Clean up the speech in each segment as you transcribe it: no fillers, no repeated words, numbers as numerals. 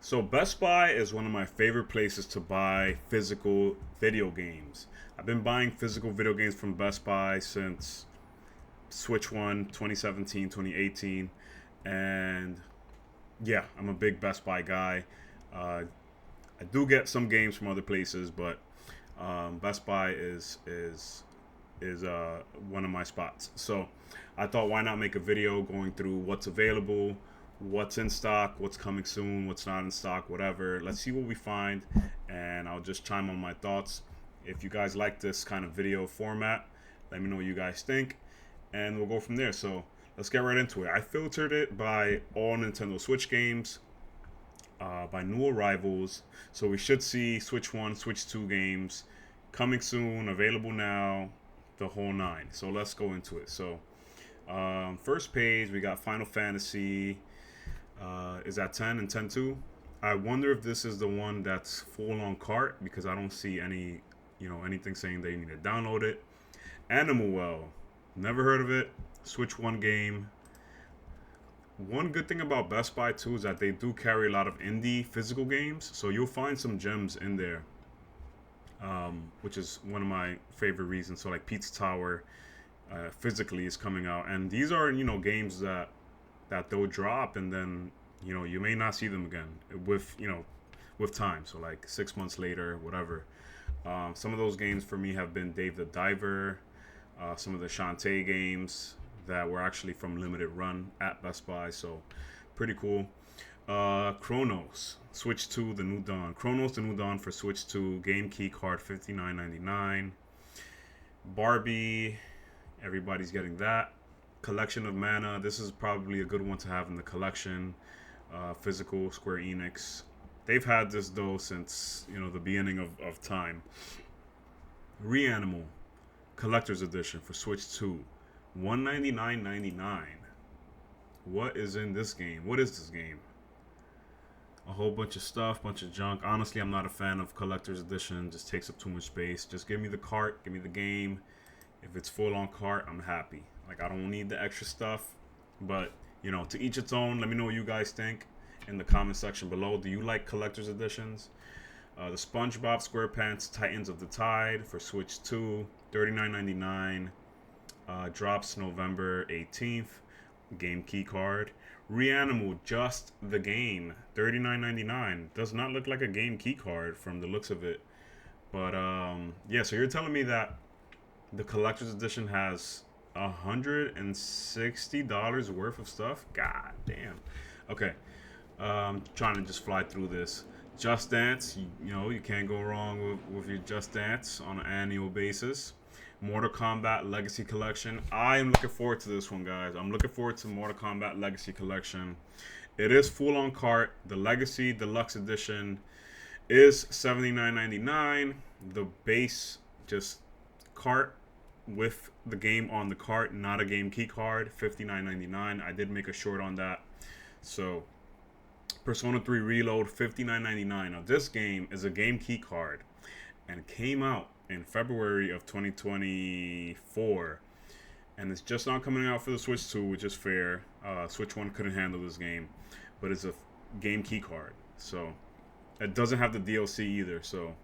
So Best Buy is one of my favorite places to buy physical video games. I've been buying physical video games from Best Buy since Switch One, 2017, 2018, and yeah, I'm a big Best Buy guy. Uh, I do get some games from other places, but Best Buy is one of my spots. So I thought, why not make a video going through what's available, what's in stock, what's coming soon, what's not in stock, whatever. Let's see what we find, and I'll just chime on my thoughts. If you guys like this kind of video format, let me know what you guys think, and we'll go from there. So let's get right into it. I filtered it by all Nintendo Switch games, by new arrivals. So we should see Switch 1, Switch 2 games coming soon, available now, the whole nine. So let's go into it. So, first page, we got Final Fantasy. Is that 10 and 10 2? I wonder if this is the one that's full on cart because I don't see anything saying that you need to download it. Animal Well, never heard of it. Switch 1 game. One good thing about Best Buy too is that they do carry a lot of indie physical games, so you'll find some gems in there, which is one of my favorite reasons. So like Pizza Tower, physically is coming out, and these are games that they'll drop, and then you may not see them again with time. So like 6 months later, whatever. Some of those games for me have been Dave the Diver, some of the Shantae games that were actually from limited run at Best Buy, so pretty cool. Chronos, Switch 2, The New Dawn. Chronos, The New Dawn for Switch 2, game key card, $59.99. Barbie, everybody's getting that. Collection of Mana, this is probably a good one to have in the collection. Physical, Square Enix. They've had this though since the beginning of time. Reanimal, Collector's Edition for Switch 2, $199.99. What is in this game? What is this game? A whole bunch of stuff, bunch of junk. Honestly, I'm not a fan of collector's edition. Just takes up too much space. Just give me the cart, give me the game. If it's full on cart, I'm happy. Like, I don't need the extra stuff. But to each its own. Let me know what you guys think in the comment section below. Do you like collector's editions? The SpongeBob SquarePants Titans of the Tide for Switch 2, $39.99. Drops November 18th. Game key card. Reanimal, just the game, $39.99. Does not look like a game key card from the looks of it. But yeah, so you're telling me that the collector's edition has $160 worth of stuff? God damn. Okay. Trying to just fly through this. Just Dance, you can't go wrong with your Just Dance on an annual basis. Mortal Kombat Legacy Collection. I am looking forward to this one, guys. I'm looking forward to Mortal Kombat Legacy Collection. It is full on cart. The Legacy Deluxe Edition is $79.99. The base just cart with the game on the cart, not a game key card, $59.99. I did make a short on that. So Persona 3 Reload, $59.99. Now this game is a game key card and came out in February of 2024, and it's just not coming out for the Switch 2, which is fair. Switch 1 couldn't handle this game, but it's a game key card, so it doesn't have the DLC either. So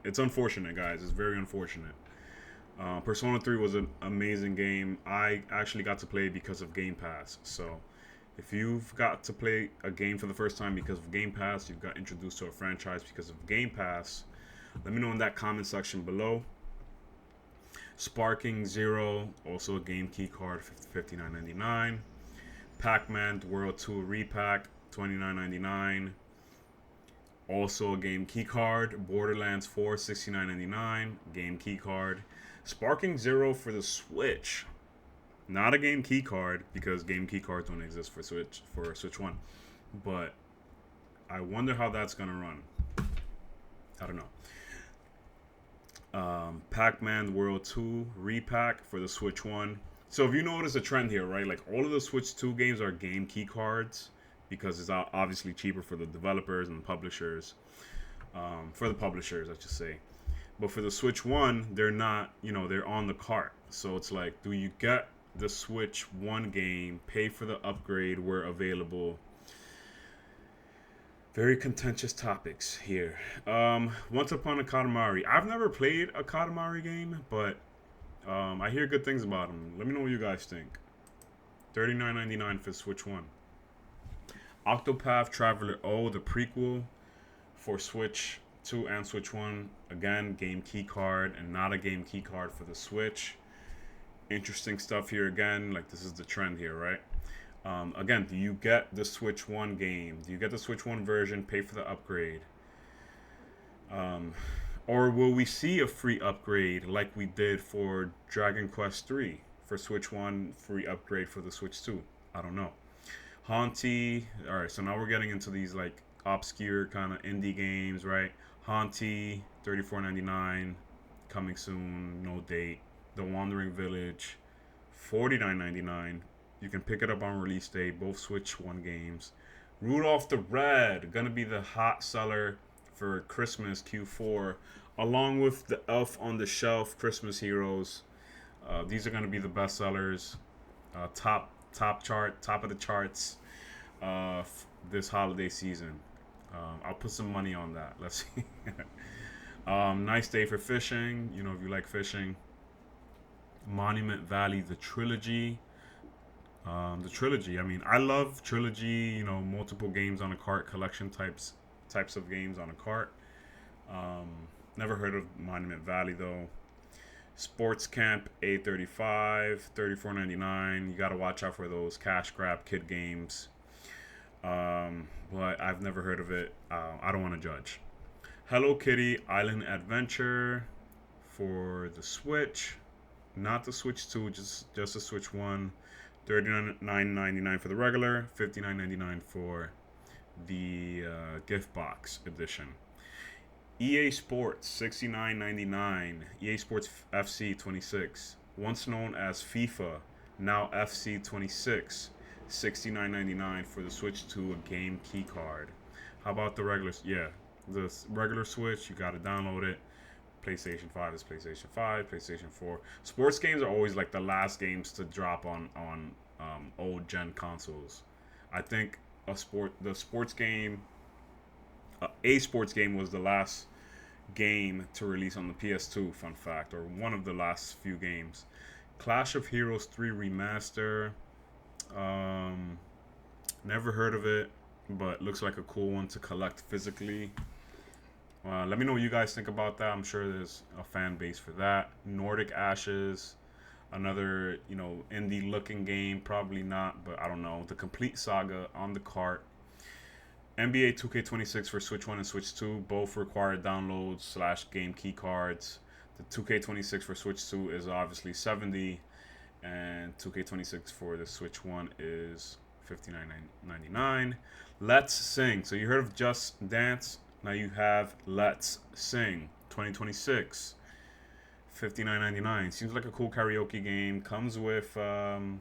it's unfortunate, guys. It's very unfortunate. Persona 3 was an amazing game. I actually got to play it because of Game Pass. So if you've got to play a game for the first time because of Game Pass, you've got introduced to a franchise because of Game Pass, let me know in that comment section below. Sparking Zero, also a game key card, $59.99. Pac-Man World 2 Repack, $29.99. Also a game key card. Borderlands 4, $69.99. Game key card. Sparking Zero for the Switch. Not a game key card because game key cards don't exist for Switch 1. But I wonder how that's gonna run. I don't know. Pac-Man World 2 Repack for the Switch 1. So if you notice a trend here, right? Like all of the Switch 2 games are game key cards because it's obviously cheaper for the developers and the publishers. For the publishers, I should say. But for the Switch 1, they're not, they're on the cart. So it's like, do you get the Switch 1 game, pay for the upgrade where available, Very contentious topics here. Once Upon a Katamari. I've never played a Katamari game, but I hear good things about them. Let me know what you guys think. $39.99 for Switch One. Octopath Traveler O, the prequel for Switch 2 and Switch 1. Again, game key card and not a game key card for the Switch. Interesting stuff here again. Like, this is the trend here, right? Again, do you get the Switch 1 game? Do you get the Switch 1 version? Pay for the upgrade. Or will we see a free upgrade like we did for Dragon Quest 3 for Switch 1, free upgrade for the Switch 2? I don't know. Haunty. All right, so now we're getting into these like obscure kind of indie games, right? Haunty, $34.99, coming soon, no date. The Wandering Village, $49.99. You can pick it up on release day. Both Switch 1 games. Rudolph the Red, gonna be the hot seller for Christmas Q4, along with the Elf on the Shelf Christmas Heroes. These are gonna be the best sellers. Top of the charts this holiday season. I'll put some money on that. Let's see. Nice day for fishing. You know, if you like fishing. Monument Valley, the trilogy. I mean, I love trilogy. You know, multiple games on a cart, collection types of games on a cart. Never heard of Monument Valley though. Sports Camp A35, $34.99. You gotta watch out for those cash grab kid games. But I've never heard of it. I don't want to judge. Hello Kitty Island Adventure for the Switch, not the Switch 2, just the Switch 1. $39.99 for the regular, $59.99 for the gift box edition. EA Sports, $69.99. EA Sports FC 26, once known as FIFA, now FC 26, $69.99 for the Switch 2, a game key card. How about the regular? Yeah, the regular Switch, you gotta download it. PlayStation 5 is PlayStation 5, PlayStation 4. Sports games are always like the last games to drop on old gen consoles. I think a sports game was the last game to release on the PS2, fun fact, or one of the last few games. Clash of Heroes 3 Remaster. Never heard of it, but looks like a cool one to collect physically. Let me know what you guys think about that. I'm sure there's a fan base for that. Nordic Ashes, another, you know, indie looking game, probably not, but I don't know. The Complete Saga on the cart. NBA 2K26 for Switch 1 and Switch 2, both require downloads / game key cards. The 2K26 for Switch 2 is obviously $70, and 2K26 for the Switch 1 is $59.99. Let's Sing. So you heard of Just Dance? Now you have Let's Sing 2026, $59.99. Seems like a cool karaoke game. Comes with the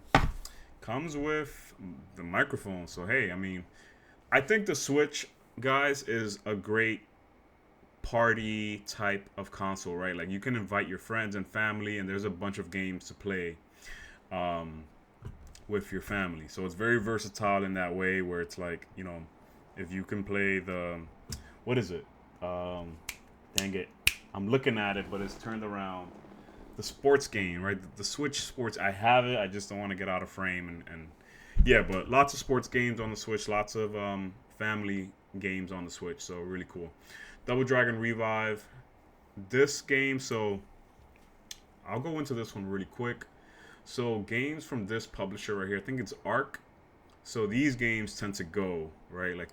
microphone. So hey, I mean, I think the Switch, guys, is a great party type of console, right? Like, you can invite your friends and family, and there's a bunch of games to play with your family. So it's very versatile in that way, where it's like, you know, if you can play the, what is it? Dang it. I'm looking at it, but it's turned around. The sports game, right? The Switch Sports. I have it. I just don't want to get out of frame. And yeah, but lots of sports games on the Switch. Lots of family games on the Switch. So really cool. Double Dragon Revive. This game, so I'll go into this one really quick. So games from this publisher right here, I think it's Arc. So these games tend to go, right? Like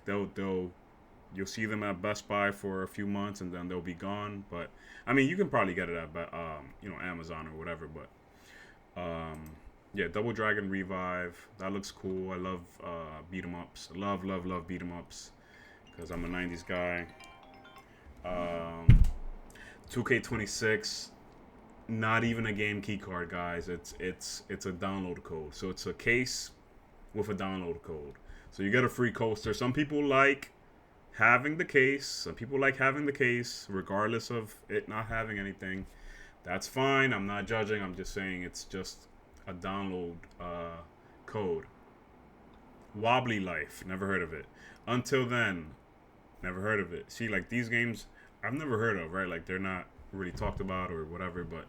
you'll see them at Best Buy for a few months and then they'll be gone. But I mean, you can probably get it at Amazon or whatever. But yeah, Double Dragon Revive. That looks cool. I love beat 'em ups. Love beat 'em ups because I'm a '90s guy. 2K26. Not even a game key card, guys. It's a download code. So it's a case with a download code. So you get a free coaster. Some people like having the case. Some people like having the case regardless of it not having anything. That's fine. I'm not judging. I'm just saying it's just a download code. Wobbly Life. Never heard of it. Until Then. Never heard of it. See, like these games, I've never heard of, right? Like they're not really talked about or whatever. But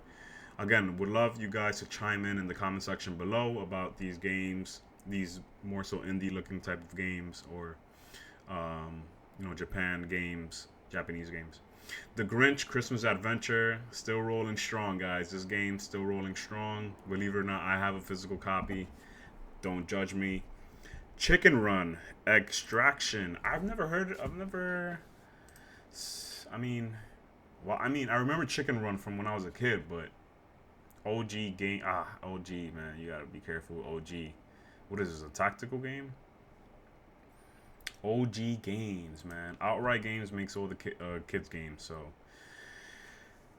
again, would love you guys to chime in the comment section below about these games, these more so indie-looking type of games, or Japan games, Japanese games. The Grinch Christmas Adventure, still rolling strong, guys. This game's still rolling strong. Believe it or not, I have a physical copy. Don't judge me. Chicken Run Extraction. I've never heard. I've never. I mean, I remember Chicken Run from when I was a kid, but OG game. OG, man. You gotta be careful with OG. What is this, a tactical game? OG Games, man. Outright Games makes all the kids games, so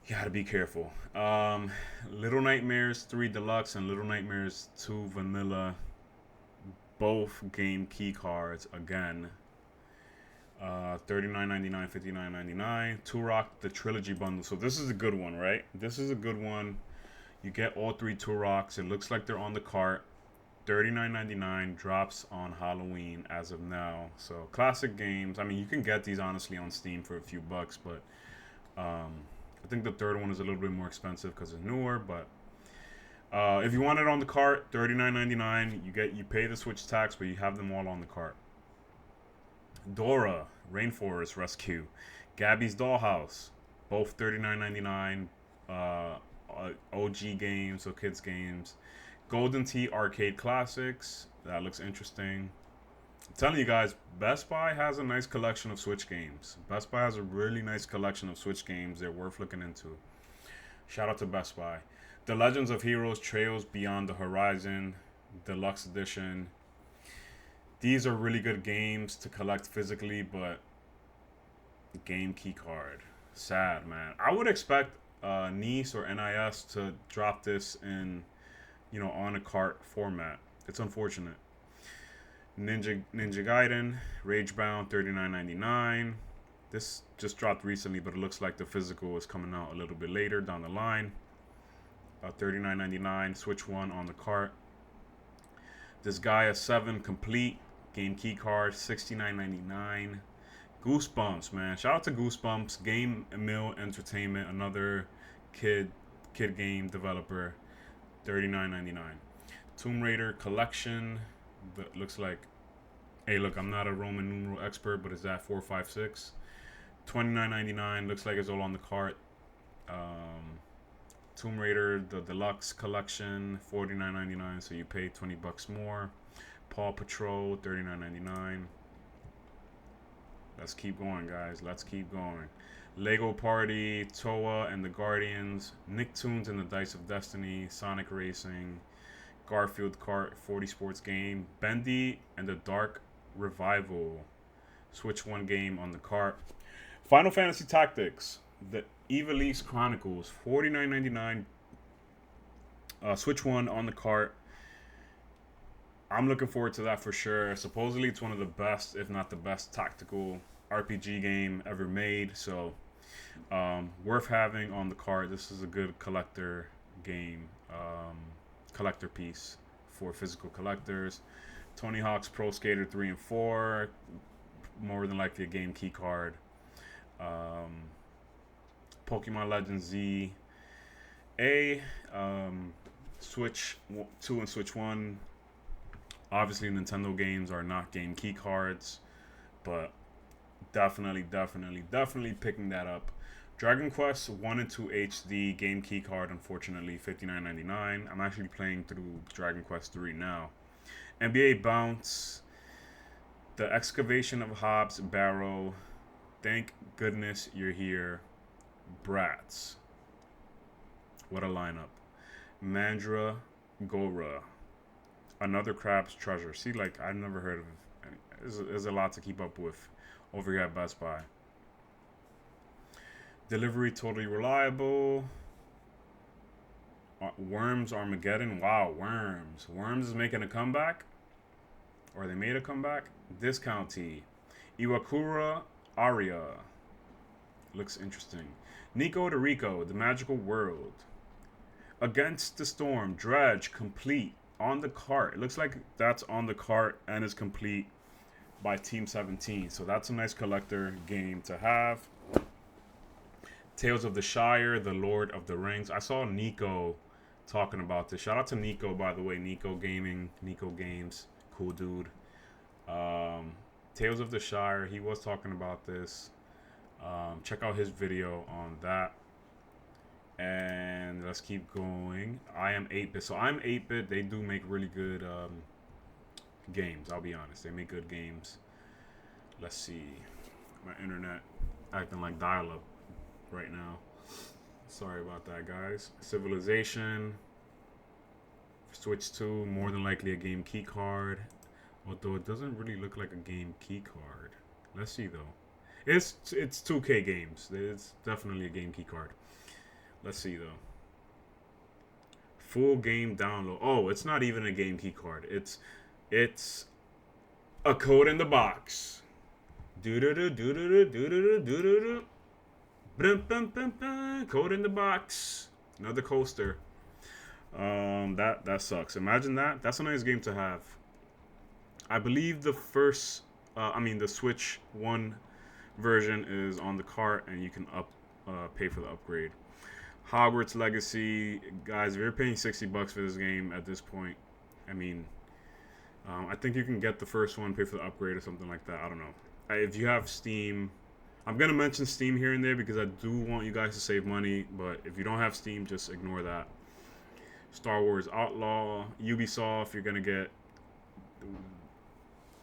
you gotta be careful. Little Nightmares 3 Deluxe and Little Nightmares 2 Vanilla, both game key cards again. $39.99, $59.99. Turok the Trilogy Bundle. So this is a good one, right? This is a good one. You get all 3 Turoks. It looks like they're on the cart. $39.99, drops on Halloween as of now. So classic games. I mean, you can get these honestly on Steam for a few bucks, but I think the third one is a little bit more expensive because it's newer. But if you want it on the cart, $39.99. You pay the Switch tax, but you have them all on the cart. Dora Rainforest Rescue, Gabby's Dollhouse, both $39.99. OG games, so kids games. Golden Tee Arcade Classics. That looks interesting. I'm telling you guys, Best Buy has a nice collection of Switch games. Best Buy has a really nice collection of Switch games. They're worth looking into. Shout out to Best Buy. The Legends of Heroes Trails Beyond the Horizon Deluxe Edition. These are really good games to collect physically, but game key card. Sad, man. I would expect NIS or NIS to drop this in, on a cart format. It's unfortunate. Ninja Gaiden, Ragebound, $39.99. This just dropped recently, but it looks like the physical is coming out a little bit later down the line. $39.99. Switch 1 on the cart. Disgaea 7 Complete, game key card, $69.99. Goosebumps, man. Shout out to Goosebumps. Game Mill Entertainment, another kid game developer. $39.99. Tomb Raider Collection. That looks like, hey, look, I'm not a Roman numeral expert, but is that 456? $29.99. Looks like it's all on the cart. Tomb Raider, the Deluxe Collection, $49.99. So you pay $20 more. Paw Patrol, $39.99. Let's keep going, guys. Let's keep going. Lego Party, Toa and the Guardians, Nicktoons and the Dice of Destiny, Sonic Racing, Garfield Kart 40 Sports Game, Bendy and the Dark Revival, Switch 1 game on the cart. Final Fantasy Tactics, the Ivalice Chronicles, $49.99. Switch 1 on the cart. I'm looking forward to that for sure. Supposedly it's one of the best, if not the best, tactical RPG game ever made. So worth having on the cart. This is a good collector game, collector piece for physical collectors. Tony Hawk's Pro Skater 3 and 4, more than likely a game key card. Pokemon Legends Z, Switch 2 and Switch 1. Obviously, Nintendo games are not game key cards, but definitely picking that up. Dragon Quest 1 and 2 HD game key card, unfortunately, $59.99. I'm actually playing through Dragon Quest 3 now. NBA Bounce, The Excavation of Hobbs Barrow, Thank Goodness You're Here, Bratz. What a lineup. Mandra Gora, Another Crab's Treasure. See, like, I've never heard of it. There's a lot to keep up with over here at Best Buy. Delivery Totally Reliable. Worms Armageddon. Wow, Worms. Worms is making a comeback. Or they made a comeback. Discount Tea. Iwakura Aria. Looks interesting. Nico de Rico, The Magical World. Against the Storm. Dredge Complete. On the cart. It looks like that's on the cart and is complete. by Team 17. So that's a nice collector game to have. Tales of the Shire, The Lord of the Rings. I saw Nico talking about this. Shout out to Nico, by the way. Nico Gaming, Nico Games. Cool dude. Tales of the Shire, he was talking about this. Check out his video on that. And let's keep going. I am 8-bit. So I'm 8-bit. They do make really good games. I'll be honest. They make good games. Let's see. My internet acting like dial-up right now. Sorry about that, guys. Civilization. Switch 2. More than likely a game key card. Although it doesn't really look like a game key card. Let's see, though. It's 2K games. It's definitely a game key card. Let's see, though. Full game download. Oh, it's not even a game key card. It's a code in the box. Code in the box. Another coaster. That sucks. Imagine that. That's a nice game to have. I believe the the Switch 1 version is on the cart, and you can pay for the upgrade. Hogwarts Legacy, guys. If you're paying $60 for this game at this point, I mean, I think you can get the first one, pay for the upgrade or something like that. I don't know. If you have Steam, I'm gonna mention Steam here and there because I do want you guys to save money. But if you don't have Steam, just ignore that. Star Wars Outlaw, Ubisoft, you're gonna get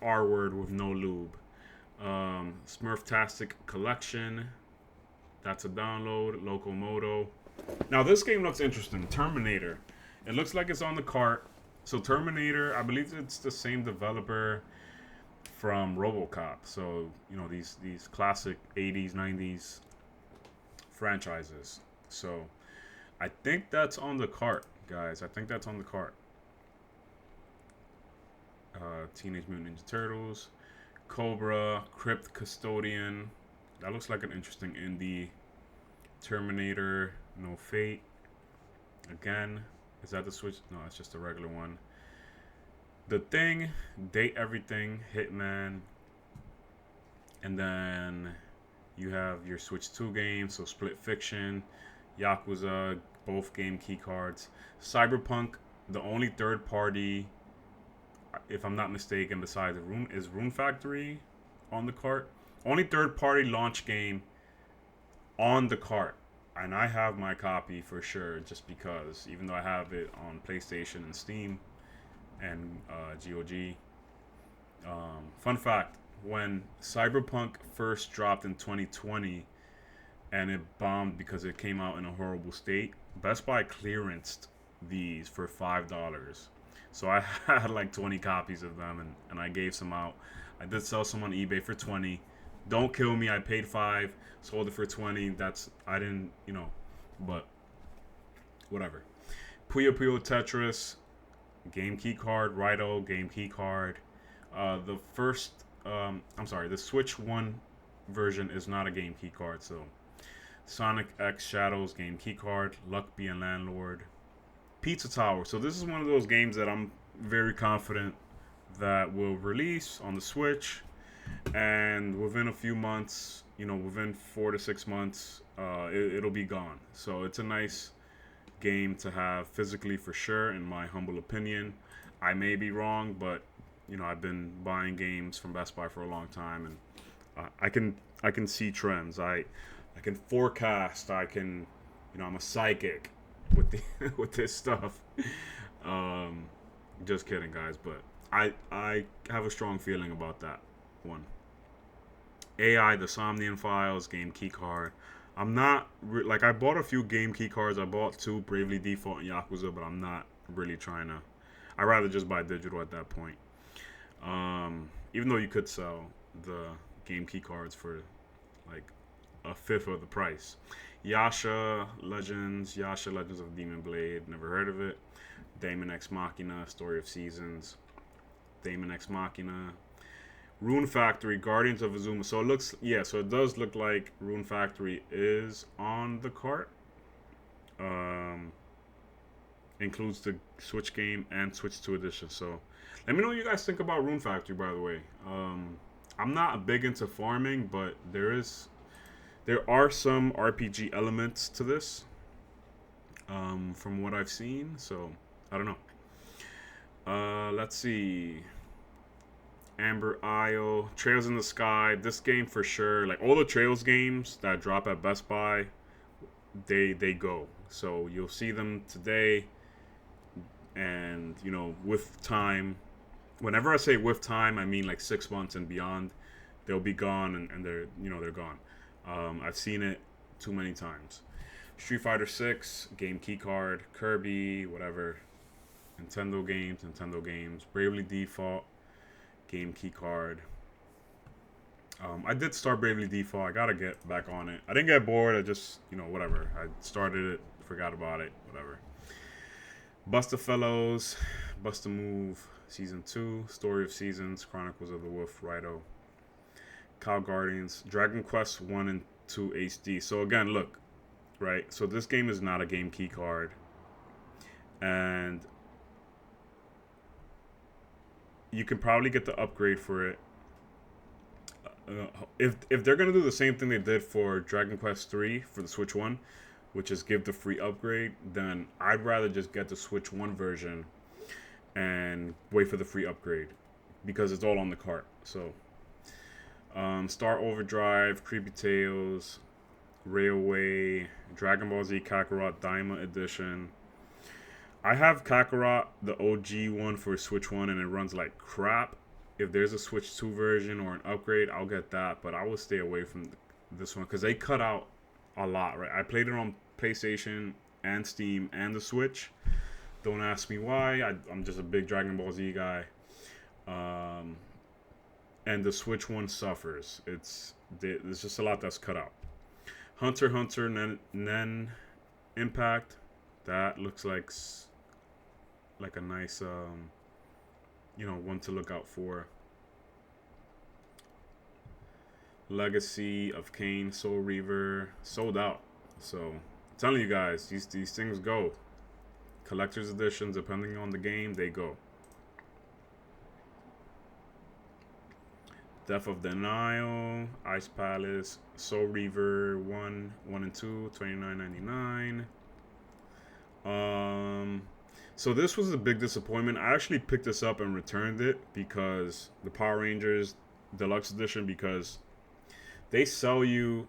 R word with no lube. Smurftastic Collection, that's a download. Locomoto. Now this game looks interesting. Terminator. It looks like it's on the cart. So Terminator, I believe it's the same developer from RoboCop. So these classic 80s, 90s franchises. So I think that's on the cart, guys. I think that's on the cart. Teenage Mutant Ninja Turtles, Cobra, Crypt Custodian. That looks like an interesting indie. Terminator, No Fate. Again, is that the Switch? No, it's just a regular one. The Thing, Date Everything, Hitman. And then you have your Switch 2 games, so Split Fiction, Yakuza, both game key cards. Cyberpunk, the only third party, if I'm not mistaken, besides Rune Factory on the cart. Only third party launch game on the cart. And I have my copy for sure, just because, even though I have it on PlayStation and Steam and GOG. Fun fact, when Cyberpunk first dropped in 2020 and it bombed because it came out in a horrible state, Best Buy clearanced these for $5. So I had like 20 copies of them, and I gave some out. I did sell some on eBay for 20. Don't kill me. I paid 5, sold it for 20. I didn't, but whatever. Puyo Puyo Tetris, game key card. Rido, game key card. The Switch 1 version is not a game key card. So Sonic X Shadows, game key card. Luck Being Landlord. Pizza Tower. So this is one of those games that I'm very confident that will release on the Switch, and within a few months, within 4 to 6 months, it'll be gone. So it's a nice game to have physically for sure, in my humble opinion. I may be wrong, but I've been buying games from Best Buy for a long time, and I can see trends. I can forecast. I'm a psychic with this stuff. Just kidding, guys, but I have a strong feeling about that one. AI, the Somnian Files, game key card. I'm not I bought a few game key cards. I bought 2, Bravely Default and Yakuza, but I'm not really trying to. I'd rather just buy digital at that point. Even though you could sell the game key cards for like a fifth of the price. Yasha Legends of Demon Blade, never heard of it. Daemon X Machina, Story of Seasons. Daemon X Machina. Rune Factory, Guardians of Azuma. So it does look like Rune Factory is on the cart. Includes the Switch game and Switch 2 edition. So let me know what you guys think about Rune Factory, by the way. I'm not big into farming, but there are some RPG elements to this, from what I've seen. So I don't know. Let's see. Amber Isle, Trails in the Sky. This game for sure. Like all the Trails games that drop at Best Buy, they go. So you'll see them today, and with time. Whenever I say with time, I mean like 6 months and beyond. They'll be gone, and they're gone. I've seen it too many times. Street Fighter 6, game key card, Kirby, whatever. Nintendo games. Bravely Default, game key card. I did start Bravely Default. I gotta get back on it. I didn't get bored. I just, whatever. I started it, forgot about it, whatever. Buster Fellows, Buster Move, Season 2, Story of Seasons, Chronicles of the Wolf, Rido, Cow Guardians, Dragon Quest 1 and 2 HD. So again, look, right? So this game is not a game key card. And you can probably get the upgrade for it. If they're gonna do the same thing they did for Dragon Quest 3 for the Switch 1, which is give the free upgrade, then I'd rather just get the Switch 1 version and wait for the free upgrade because it's all on the cart. So Star Overdrive, Creepy Tales, Railway, Dragon Ball Z Kakarot Daima Edition. I have Kakarot, the OG one for Switch 1, and it runs like crap. If there's a Switch 2 version or an upgrade, I'll get that, but I will stay away from this one because they cut out a lot, right? I played it on PlayStation and Steam and the Switch. Don't ask me why. I'm just a big Dragon Ball Z guy. And the Switch one suffers. There's just a lot that's cut out. Hunter x Hunter Nen Impact. That looks like a nice one to look out for. Legacy of Kain, Soul Reaver, sold out. So I'm telling you guys, these things go. Collector's editions, depending on the game, they go. Death of Denial, Ice Palace, Soul Reaver 1 and 2, $29.99. So this was a big disappointment. I actually picked this up and returned it because the Power Rangers Deluxe Edition, because they sell you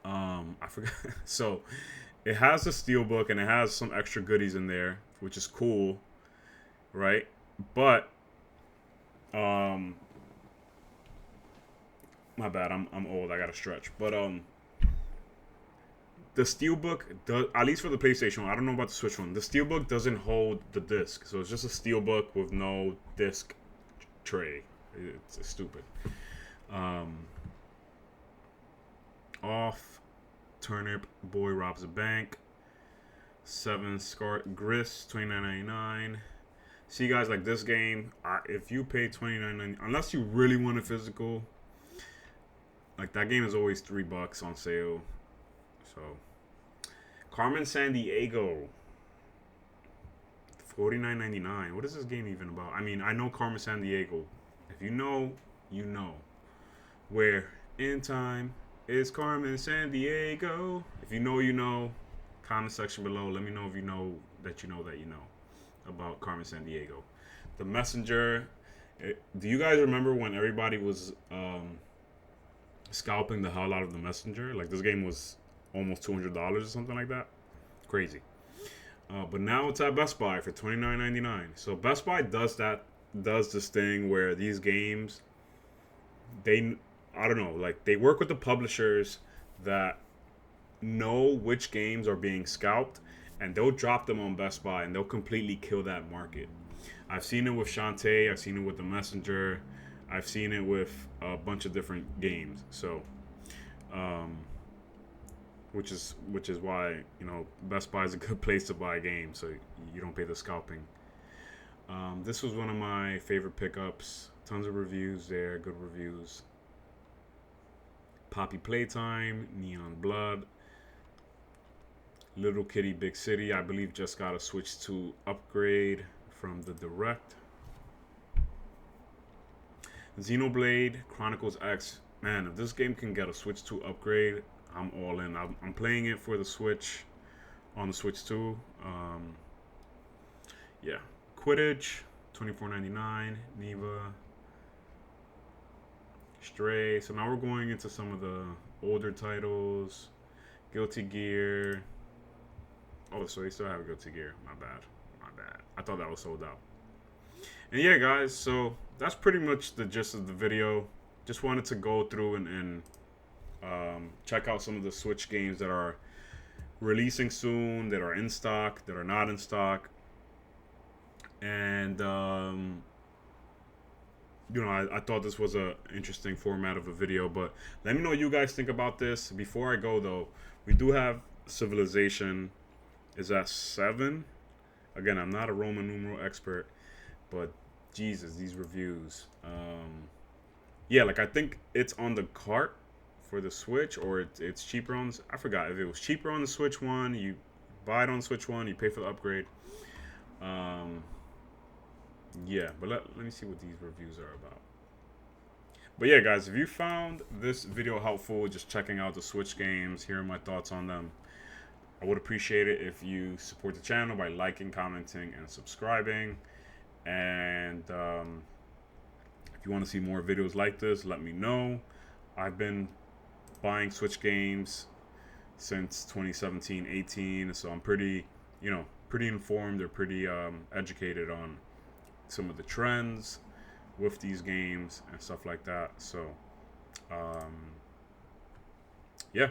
I forgot. So it has the steelbook and it has some extra goodies in there, which is cool, right? But my bad, I'm old, I gotta stretch. But the steelbook does, at least for the PlayStation, I don't know about the Switch one. The steelbook doesn't hold the disc, so it's just a steelbook with no disc tray. It's stupid. Off, Turnip Boy Robs a Bank, 7 Scar Gris, $29.99. See, guys, like this game, if you pay $29.99, unless you really want a physical, like that game is always $3 on sale. So, Carmen Sandiego, $49.99. What is this game even about? I mean, I know Carmen Sandiego. If you know, you know. Where in time is Carmen Sandiego? If you know, you know. Comment section below. Let me know if you know that you know that you know about Carmen Sandiego. The Messenger. Do you guys remember when everybody was scalping the hell out of the Messenger? Like this game was almost $200 or something like that. Crazy. But now it's at Best Buy for $29.99. So Best Buy does this thing where these games, I don't know, like they work with the publishers that know which games are being scalped, and they'll drop them on Best Buy and they'll completely kill that market. I've seen it with Shantae, I've seen it with The Messenger, I've seen it with a bunch of different games. So which is why, Best Buy is a good place to buy games, so you don't pay the scalping. This was one of my favorite pickups. Tons of reviews there, good reviews. Poppy Playtime, Neon Blood, Little Kitty Big City, I believe just got a Switch 2 upgrade from the Direct. Xenoblade Chronicles X. Man, if this game can get a Switch 2 upgrade, I'm all in. I'm playing it for the Switch, on the Switch 2. Yeah. Quidditch, $24.99. Neva, Stray. So now we're going into some of the older titles. Guilty Gear. Oh, so they still have Guilty Gear. My bad. My bad. I thought that was sold out. And yeah, guys, so that's pretty much the gist of the video. Just wanted to go through and check out some of the Switch games that are releasing soon, that are in stock, that are not in stock. And, you know, I thought this was a interesting format of a video. But let me know what you guys think about this. Before I go, though, we do have Civilization is at 7. Again, I'm not a Roman numeral expert, but Jesus, these reviews. Yeah, like I think it's on the cart for the Switch, or it's cheaper on. I forgot if it was cheaper on the Switch one. You buy it on Switch one, you pay for the upgrade. Yeah, but let me see what these reviews are about. But yeah, guys, if you found this video helpful, just checking out the Switch games, hearing my thoughts on them, I would appreciate it if you support the channel by liking, commenting, and subscribing. And if you want to see more videos like this, let me know. I've been buying Switch games since 2017-18, so I'm pretty, pretty informed or pretty educated on some of the trends with these games and stuff like that. So, yeah,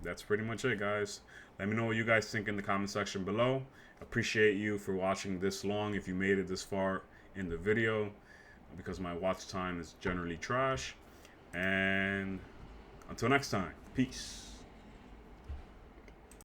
that's pretty much it, guys. Let me know what you guys think in the comment section below. Appreciate you for watching this long if you made it this far in the video, because my watch time is generally trash. And until next time, peace.